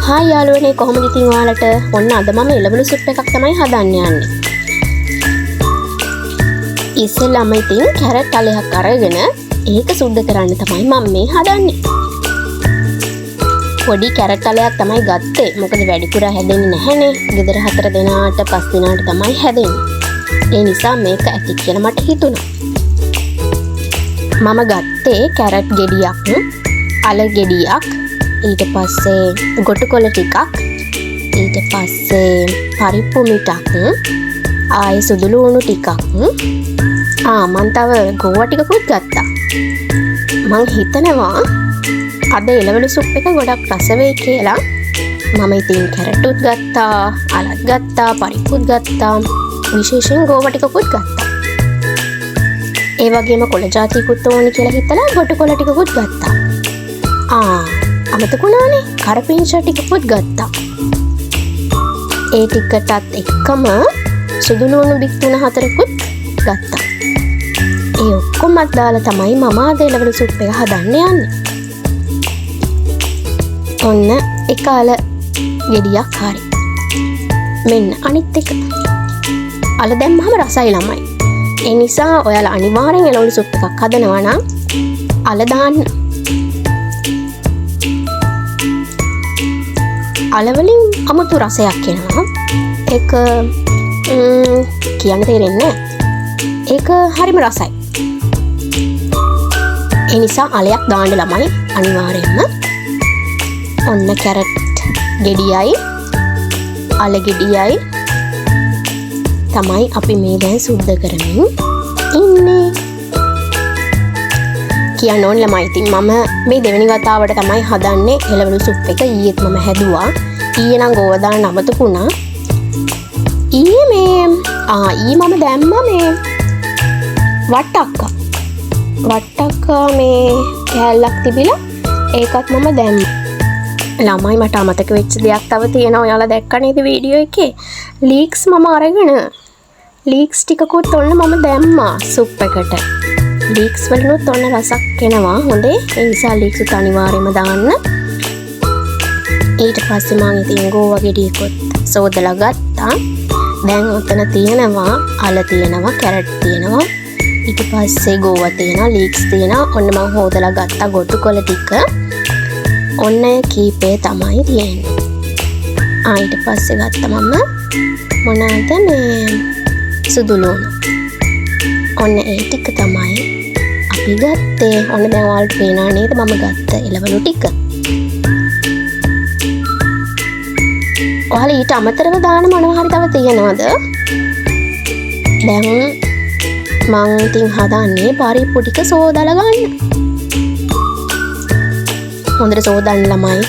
Hi යාළුවනේ කොහොමද ඉතින් ඔයාලට ඔන්න අද මම එළවලු සුප් එකක් තමයි හදන්න යන්නේ. ඉස්සෙල්ලාම ඉතින් කැරට් අලයක් අරගෙන ඒක සුද්ධ කරන්න තමයි මම මේ හදන්නේ. පොඩි කැරට් අලයක් තමයි ගත්තේ. මොකද වැඩිපුර හැදෙන්නේ නැහැනේ. ගෙදර 4 දෙනාට 5 දෙනාට තමයි හැදෙන්නේ. ඒ නිසා මේක ඇති කියලා මට හිතුණා. මම ගත්තේ කැරට් ගෙඩියක්, අල ගෙඩියක්, ඊට පස්සේ ගොටුකොළ ටිකක්, ඊට පස්සේ පරිප්පු මිටක්, ආයේ සුදු ලුණු ටිකක්, මම තව ගෝවා ටිකකුත් ගත්තා. මං හිතනවා අද එළවලු සුප් එක ගොඩක් රස වෙයි කියලා. මම ඉතින් කැරට්ුත් ගත්තා, අලත් ගත්තා, පරිප්පුත් ගත්තා, විශේෂයෙන් ගෝවා ටිකකුත් ගත්තා. ඒ වගේම කොළ ජාතිකුත් ඕනි කියලා හිතලා ගොටුකොළ ටිකකුත් ගත්තා. අමතකුණානේ කරපිංච ටිකකුත් ගත්තා. ඒ ටිකටත් එක්කම සුදු ලුණු බික් 3-4කුත් ගත්තා. ඒ ඔක්කොමත් දාලා තමයි මම අද එළවලු සුප් එක හදන්න යන්නේ. ඔන්න එක අල ගෙඩියක් හරි. මෙන්න අනිත් එක. අල දැම්මම රසයි ළමයි. ඒ නිසා ඔයාලා අනිවාර්යෙන් එළවලු සුප් එකක් හදනවා නම් අල දාන්න. අලවලින් අමුතු රසයක් එනවා. ඒක කියන්න තේරෙන්නේ නැහැ. ඒක හරිම රසයි. ඒ නිසා අලයක් දාන්න ළමයි අනිවාර්යෙන්ම. ඔන්න කැරට් ගෙඩියයි අල ගෙඩියයි තමයි අපි මේ දැන් සුද්ධ කරමින් ඉන්නේ. කියන්න ඕන ළමයි ඉතින් මම මේ දෙවෙනි වතාවට තමයි හදන්නේ එළවලු සුප් එක. ඊයේත් මම හැදුවා. ඊයේ නම් ගෝවා දාන්න අමතකුණා. ඊයේ මම දැම්මා මේ වට්ටක්කා මේ කෑල්ලක් තිබිලා ඒකත් මම දැම්මා. ළමයි මට අමතක වෙච්ච දෙයක් තව තියෙනවා. ඔයාලා දැක්ක නේද වීඩියෝ එකේ? ලීක්ස් මම අරගෙන ලීක්ස් ටිකකුත් ඔන්න මම දැම්මා සුප් එකට. ලීක්ස් වලිනුත් ඔන්න රසක් එනවා හොඳේ. ඒ නිසා ලීක්ස් උත් අනිවාර්යයෙන්ම දාන්න. ඊට පස්සේ මම ඉතින් ගෝවා ගෙඩියකුත් සෝදලා ගත්තා. දැන් ඔතන තියෙනවා අල තියෙනවා, කැරට් තියෙනවා, ඊට පස්සේ ගෝවා තියෙනවා, ලීක්ස් තියෙනවා. ඔන්න මම හොදලා ගත්තා ගොටුකොළ ටික. ඔන්න කීපේ තමයි තියෙන්නේ. ඊට පස්සේ ගත්තා මම මොනවාද මේ සුදු ලුණු. ඔන්න ඒ ටික තමයි අපි ගත්තේ. ඔන්න දැන් ඔයාලට පේනවා නේද මම ගත්ත එළවලු ටික. ඔයාලා ඊට අමතරව දාන මොනවා හරි තව තියෙනවද? දැන් මං ඉතින් හදන්නේ පරිප්පු ටික සෝදලා ගන්න. හොඳට සෝදන්න ළමයි.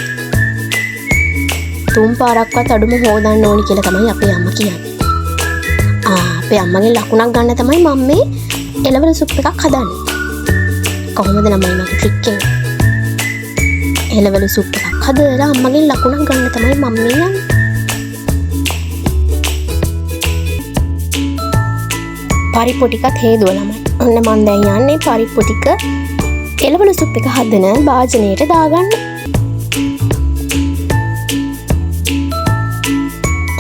3 පාරක්වත් අඩුම හොදන්න ඕනි කියලා තමයි අපේ අම්මා කියන්නේ. අපේ අම්මගෙන් ලකුණක් ගන්න තමයි මම මේ එළවලු සුප් එකක් හදන්නේ. කොහොමද ළමයි මගේ ට්‍රික් එක? එළවලු සුප් එකක් හදලා අම්මගෙන් ලකුණක් ගන්න තමයි මම මේ යන්නේ. පරිප්පු ටිකත් හේදුවා ළමයි. ඔන්න මම දැන් යන්නේ පරිප්පු ටික එළවලු සුප් එක හදන භාජනයට දාගන්න.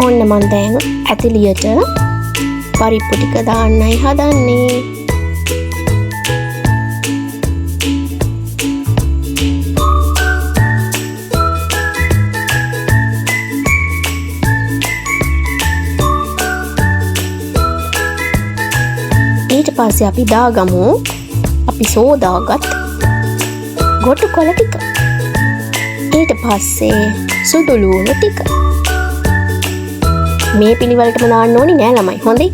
ඔන්න මම දැන් ඇතිලියට පරිප්පු ටික දාන්නයි හදන්නේ. ඊට පස්සේ අපි දාගමු අපි සෝදාගත් ගොටුකොළ ටික. ඊට පස්සේ සුදු ලුණු ටික. මේ පිළිවෙලටම දාන්න ඕනි නෑ ළමයි. හොඳයි.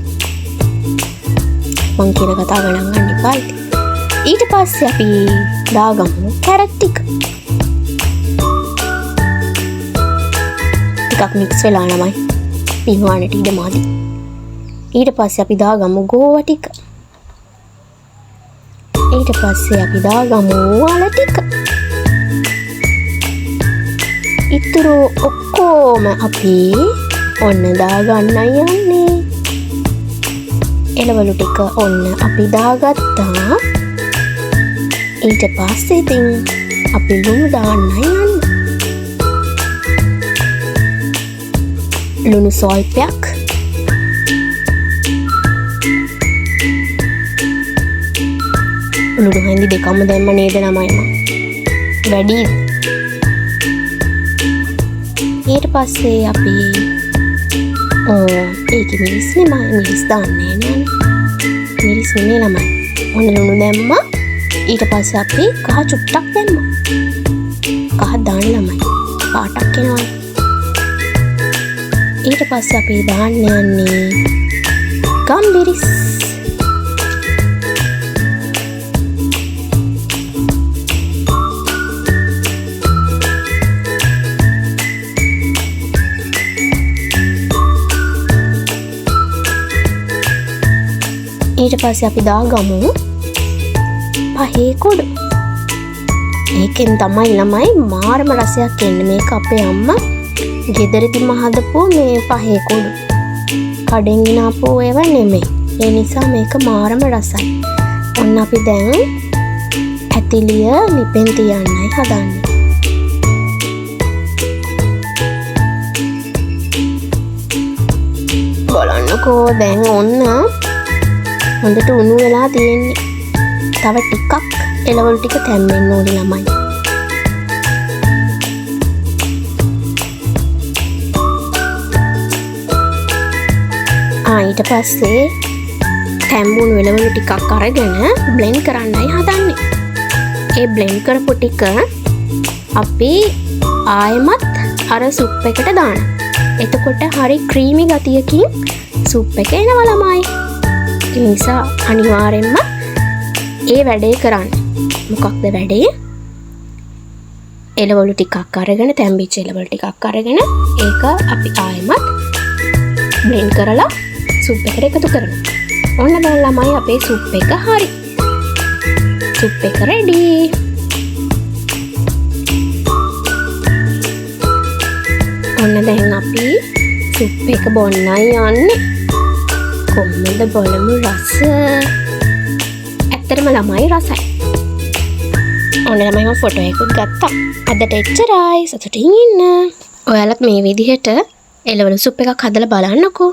මං කියන කතාව ගණන් ගන්න එපා. ඊට පස්සේ අපි දාගමු කැරට් ටික. ටිකක් මික්ස් වෙලා ළමයි. පිහුවන්නට ඉඩ මදි. ඊට පස්සේ අපි දාගමු ගෝවා ටික. ඊට පස්සේ අපි දාගමු අල ටික. ඉතුරු ඔක්කොම අපි ඔන්න දාගන්නයි යන්නේ. එළවලු ටික ඔන්න අපි දාගත්තා. ඊට පස්සේ ඉතින් අපි ලුණු දාන්නයි යන්නේ. ලුණු සල්පයක්. ලුණු හැඳි දෙකම දැම්ම නේද ළමයි මම. වැඩිද? ඊට පස්සේ අපි ඒකේ මිරිස් නෙමෙයි මිරිස් දාන්නේ නෑනේ. මිරිස් නෙමෙයි ළමයි. ඔන්න ලුණු දැම්මා. ඊට පස්සේ අපි කහ චුට්ටක් දැම්මා. කහ දාන්න ළමයි. පාටක් එනවා. ඊට පස්සේ අපි දාන්න යන්නේ ගම්බිරිස්. ඊට පස්සේ අපි දාගමු පහේ කුඩු. ඒකෙන් තමයි ළමයි මාරම රසයක් එන්නේ. මේක අපේ අම්මා ගෙදරදිම හදපු මේ පහේ කුඩු. කඩෙන් ගෙනාපු ඒවා නෙමෙයි. ඒ නිසා මේක මාරම රසයි. ඔන්න අපි දැන් ඇතිලිය ලිපෙන් තියන්නයි හදන්නේ. බලන්නකෝ දැන් ඔන්න හොඳට උණු වෙලා තියෙන්නේ. තව ටිකක් එළවලු ටික තැම්බෙන්න ඕනේ ළමයි. ඊට පස්සේ තැම්බුණු එළවලු ටිකක් අරගෙන බ්ලෙන්ඩ් කරන්නයි හදන්නේ. ඒ බ්ලෙන්ඩ් කරපු ටික අපි ආයෙමත් අර සුප් එකට දාන්න. එතකොට හරි ක්‍රීමි ගතියකින් සුප් එක එනවා ළමයි. ඒ නිසා අනිවාර්යෙන්ම ඒ වැඩේ කරන්න. මොකක්ද වැඩේ? එළවලු ටිකක් අරගෙන තැම්බිච්ච එළවලු ටිකක් අරගෙන ඒක අපි ආයෙමත් බ්ලෙන්ඩ් කරලා සුප් එකට එකතු කරනවා. ඔන්න දැන් ළමයි අපේ සුප් එක හරි. සුප් එක රෙඩි. ඔන්න දැන් අපි සුප් එක බොන්නයි යන්නේ. කොහොමද බලමු රස. ඇත්තටම ළමයි රසයි. ඔන්න ළමයි මම ෆොටෝ එකකුත් ගත්තා. අදට එච්චරයි. සතුටින් ඉන්න. ඔයාලත් මේ විදිහට එළවලු සුප් එකක් හදලා බලන්නකෝ.